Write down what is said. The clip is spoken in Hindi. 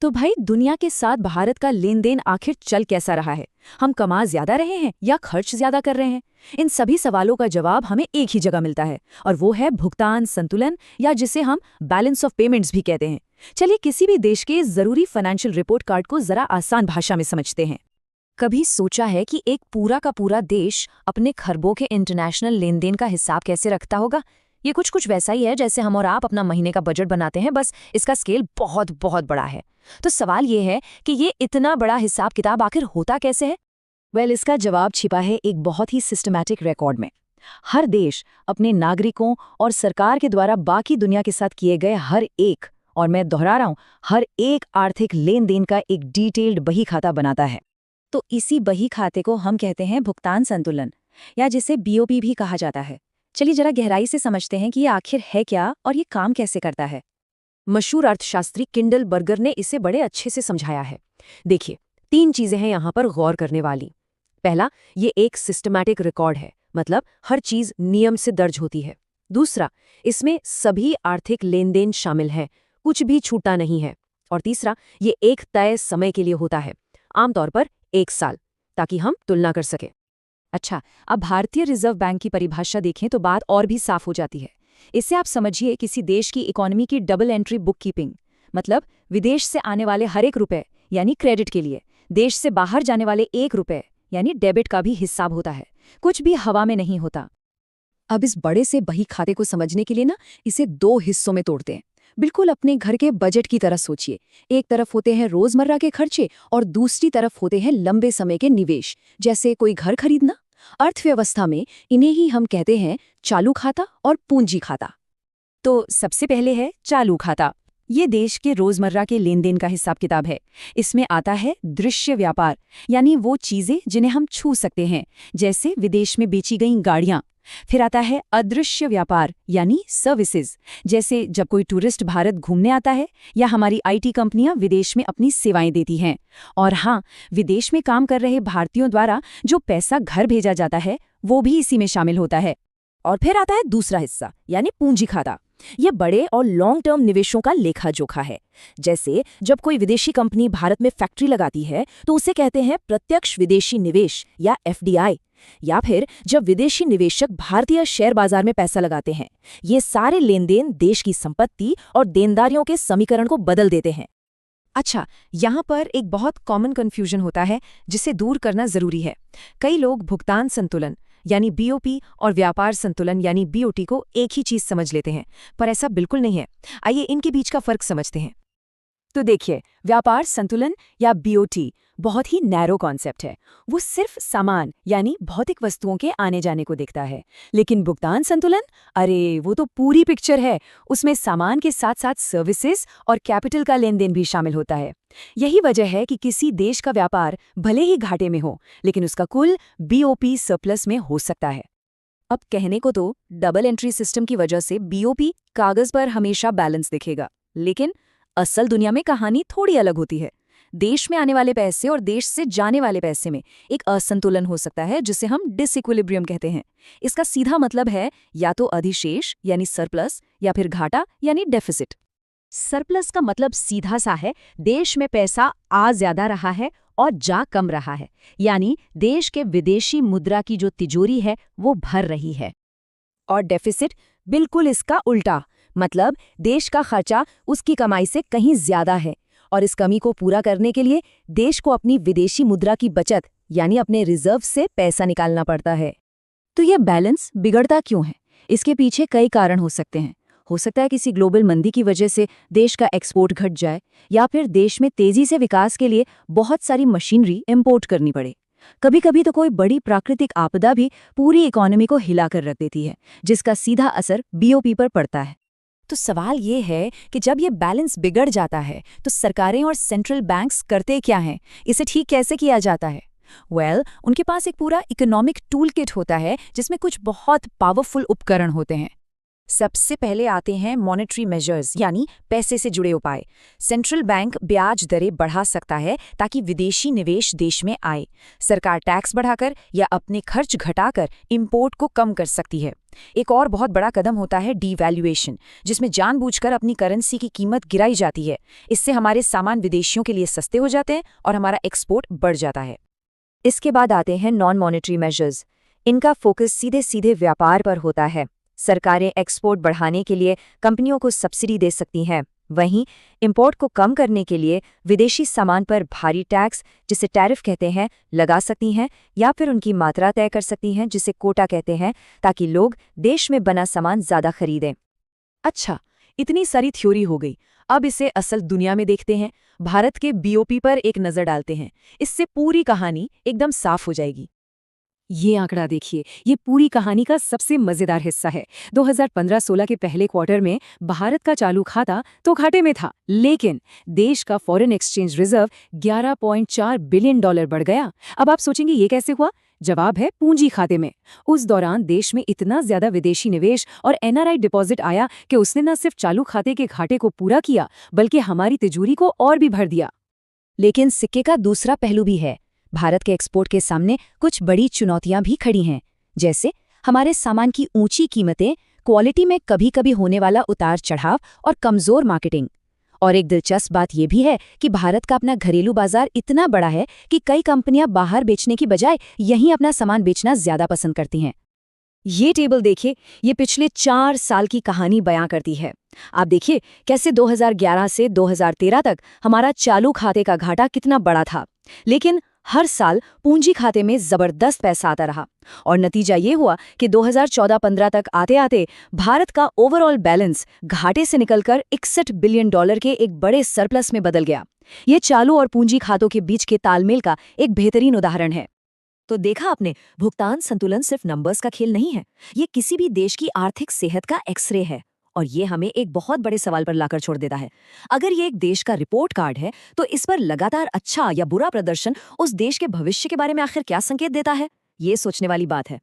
तो भाई दुनिया के साथ भारत का लेन देन आखिर चल कैसा रहा है? हम कमा ज्यादा रहे हैं या खर्च ज्यादा कर रहे हैं? इन सभी सवालों का जवाब हमें एक ही जगह मिलता है, और वो है भुगतान संतुलन, या जिसे हम बैलेंस ऑफ पेमेंट्स भी कहते हैं। चलिए किसी भी देश के जरूरी फाइनेंशियल रिपोर्ट कार्ड को जरा आसान भाषा में समझते हैं। कभी सोचा है कि एक पूरा का पूरा देश अपने खरबों के इंटरनेशनल लेन देन का हिसाब कैसे रखता होगा? ये कुछ कुछ वैसा ही है जैसे हम और आप अपना महीने का बजट बनाते हैं, बस इसका स्केल बहुत बहुत बड़ा है। तो सवाल ये है कि ये इतना बड़ा हिसाब किताब आखिर होता कैसे है? इसका जवाब छिपा है एक बहुत ही सिस्टमैटिक रिकॉर्ड में। हर देश अपने नागरिकों और सरकार के द्वारा बाकी दुनिया के साथ किए गए हर एक, और मैं दोहरा रहा हूं, हर एक आर्थिक लेन देन का एक डिटेल्ड बही खाता बनाता है। तो इसी बही खाते को हम कहते हैं भुगतान संतुलन, या जिसे बीओपी भी कहा जाता है। चलिए जरा गहराई से समझते हैं कि ये आखिर है क्या और ये काम कैसे करता है। मशहूर अर्थशास्त्री किंडल बर्गर ने इसे बड़े अच्छे से समझाया है। देखिए, 3 चीजें हैं यहाँ पर गौर करने वाली। पहला, ये एक सिस्टमैटिक रिकॉर्ड है, मतलब हर चीज नियम से दर्ज होती है। दूसरा, इसमें सभी आर्थिक लेन देन शामिल हैं, कुछ भी छूटा नहीं है। और तीसरा, ये एक तय समय के लिए होता है, आमतौर पर 1 साल, ताकि हम तुलना कर सकें। अच्छा, अब भारतीय रिजर्व बैंक की परिभाषा देखें तो बात और भी साफ हो जाती है। इससे आप समझिए किसी देश की इकोनॉमी की डबल एंट्री बुक कीपिंग, मतलब विदेश से आने वाले हर 1 रुपए यानी क्रेडिट के लिए देश से बाहर जाने वाले 1 रुपए यानी डेबिट का भी हिसाब होता है। कुछ भी हवा में नहीं होता। अब इस बड़े से बही खाते को समझने के लिए ना, इसे 2 हिस्सों में तोड़ते हैं। बिल्कुल अपने घर के बजट की तरह सोचिए। एक तरफ होते हैं रोजमर्रा के खर्चे और दूसरी तरफ होते हैं लंबे समय के निवेश, जैसे कोई घर खरीदना। अर्थव्यवस्था में इन्हें ही हम कहते हैं चालू खाता और पूंजी खाता। तो सबसे पहले है चालू खाता। ये देश के रोजमर्रा के लेन देन का हिसाब किताब है। इसमें आता है दृश्य व्यापार, यानी वो चीजें जिन्हें हम छू सकते हैं, जैसे विदेश में बेची गई गाड़ियां। फिर आता है अदृश्य व्यापार, यानी सर्विसेज, जैसे जब कोई टूरिस्ट भारत घूमने आता है या हमारी आईटी कंपनियां विदेश में अपनी सेवाएं देती हैं। और हाँ, विदेश में काम कर रहे भारतीयों द्वारा जो पैसा घर भेजा जाता है वो भी इसी में शामिल होता है। और फिर आता है दूसरा हिस्सा, यानी पूंजी खाता। ये बड़े और लॉन्ग टर्म निवेशों का लेखा जोखा है। जैसे जब कोई विदेशी कंपनी भारत में फैक्ट्री लगाती है तो उसे कहते हैं प्रत्यक्ष विदेशी निवेश या एफडीआई। या फिर जब विदेशी निवेशक भारतीय शेयर बाजार में पैसा लगाते हैं। ये सारे लेन देन देश की संपत्ति और देनदारियों के समीकरण को बदल देते हैं। अच्छा, यहाँ पर एक बहुत कॉमन कंफ्यूजन होता है जिसे दूर करना जरूरी है। कई लोग भुगतान संतुलन यानी बीओपी और व्यापार संतुलन यानी बीओटी को एक ही चीज समझ लेते हैं, पर ऐसा बिल्कुल नहीं है। आइए इनके बीच का फर्क समझते हैं। तो देखिए, व्यापार संतुलन या बीओटी बहुत ही नैरो कॉन्सेप्ट है। वो सिर्फ सामान यानी भौतिक वस्तुओं के आने जाने को देखता है। लेकिन भुगतान संतुलन, अरे वो तो पूरी पिक्चर है। उसमें सामान के साथ साथ सर्विसेज और कैपिटल का लेन देन भी शामिल होता है। यही वजह है कि किसी देश का व्यापार भले ही घाटे में हो, लेकिन उसका कुल बीओपी सरप्लस में हो सकता है। अब कहने को तो डबल एंट्री सिस्टम की वजह से बीओपी कागज पर हमेशा बैलेंस दिखेगा, लेकिन असल दुनिया में कहानी थोड़ी अलग होती है। देश में आने वाले पैसे और देश से जाने वाले पैसे में एक असंतुलन हो सकता है, जिसे हम डिसइक्विलिब्रियम कहते हैं। इसका सीधा मतलब है या तो अधिशेष यानी सरप्लस, या फिर घाटा यानी डेफिसिट। सरप्लस का मतलब सीधा सा है, देश में पैसा आ ज्यादा रहा है और जा कम रहा है, यानी देश के विदेशी मुद्रा की जो तिजोरी है वो भर रही है। और डेफिसिट बिल्कुल इसका उल्टा, मतलब देश का खर्चा उसकी कमाई से कहीं ज्यादा है, और इस कमी को पूरा करने के लिए देश को अपनी विदेशी मुद्रा की बचत यानी अपने रिजर्व से पैसा निकालना पड़ता है। तो यह बैलेंस बिगड़ता क्यों है? इसके पीछे कई कारण हो सकते हैं। हो सकता है किसी ग्लोबल मंदी की वजह से देश का एक्सपोर्ट घट जाए, या फिर देश में तेजी से विकास के लिए बहुत सारी मशीनरी इंपोर्ट करनी पड़े। कभी कभी तो कोई बड़ी प्राकृतिक आपदा भी पूरी इकोनॉमी को हिलाकर रख देती है, जिसका सीधा असर बीओपी पर पड़ता है। तो सवाल ये है कि जब ये बैलेंस बिगड़ जाता है तो सरकारें और सेंट्रल बैंक्स करते क्या हैं? इसे ठीक कैसे किया जाता है? उनके पास एक पूरा इकोनॉमिक टूल किट होता है, जिसमें कुछ बहुत पावरफुल उपकरण होते हैं। सबसे पहले आते हैं मॉनेटरी मेजर्स यानी पैसे से जुड़े उपाय। सेंट्रल बैंक ब्याज दरें बढ़ा सकता है ताकि विदेशी निवेश देश में आए। सरकार टैक्स बढ़ाकर या अपने खर्च घटाकर इंपोर्ट को कम कर सकती है। एक और बहुत बड़ा कदम होता है डीवैल्यूएशन, जिसमें जानबूझकर अपनी करेंसी की कीमत गिराई जाती है। इससे हमारे सामान विदेशियों के लिए सस्ते हो जाते हैं और हमारा एक्सपोर्ट बढ़ जाता है। इसके बाद आते हैं नॉन मॉनेटरी मेजर्स। इनका फोकस सीधे सीधे व्यापार पर होता है। सरकारें एक्सपोर्ट बढ़ाने के लिए कंपनियों को सब्सिडी दे सकती हैं। वहीं इंपोर्ट को कम करने के लिए विदेशी सामान पर भारी टैक्स, जिसे टैरिफ कहते हैं, लगा सकती हैं या फिर उनकी मात्रा तय कर सकती हैं, जिसे कोटा कहते हैं, ताकि लोग देश में बना सामान ज़्यादा खरीदें। अच्छा, इतनी सारी थ्योरी हो गई। अब इसे असल दुनिया में देखते हैं। भारत के बीओपी पर एक नज़र डालते हैं। इससे पूरी कहानी एकदम साफ हो जाएगी। ये आंकड़ा देखिए, ये पूरी कहानी का सबसे मजेदार हिस्सा है। 2015-16 के पहले क्वार्टर में भारत का चालू खाता तो घाटे में था, लेकिन देश का फॉरेन एक्सचेंज रिजर्व $11.4 बिलियन बढ़ गया। अब आप सोचेंगे ये कैसे हुआ? जवाब है पूंजी खाते में। उस दौरान देश में इतना ज्यादा विदेशी निवेश और एनआरआई डिपॉजिट आया कि उसने न सिर्फ चालू खाते के घाटे को पूरा किया, बल्कि हमारी तिजोरी को और भी भर दिया। लेकिन सिक्के का दूसरा पहलू भी है। भारत के एक्सपोर्ट के सामने कुछ बड़ी चुनौतियां भी खड़ी हैं, जैसे हमारे सामान की ऊंची कीमतें, क्वालिटी में कभी कभी होने वाला उतार चढ़ाव और कमजोर मार्केटिंग। और एक दिलचस्प बात यह भी है कि भारत का अपना घरेलू बाजार इतना बड़ा है कि कई कंपनियां बाहर बेचने की बजाय यहीं अपना सामान बेचना ज्यादा पसंद करती हैं। ये टेबल देखिए, ये पिछले 4 साल की कहानी बयां करती है। आप देखिए कैसे 2011 से 2013 तक हमारा चालू खाते का घाटा कितना बड़ा था, लेकिन हर साल पूंजी खाते में जबरदस्त पैसा आता रहा। और नतीजा ये हुआ कि 2014-15 तक आते आते भारत का ओवरऑल बैलेंस घाटे से निकलकर $61 बिलियन के एक बड़े सरप्लस में बदल गया। ये चालू और पूंजी खातों के बीच के तालमेल का एक बेहतरीन उदाहरण है। तो देखा आपने, भुगतान संतुलन सिर्फ नंबर्स का खेल नहीं है, ये किसी भी देश की आर्थिक सेहत का एक्सरे है। और ये हमें एक बहुत बड़े सवाल पर लाकर छोड़ देता है। अगर ये एक देश का रिपोर्ट कार्ड है, तो इस पर लगातार अच्छा या बुरा प्रदर्शन उस देश के भविष्य के बारे में आखिर क्या संकेत देता है? ये सोचने वाली बात है।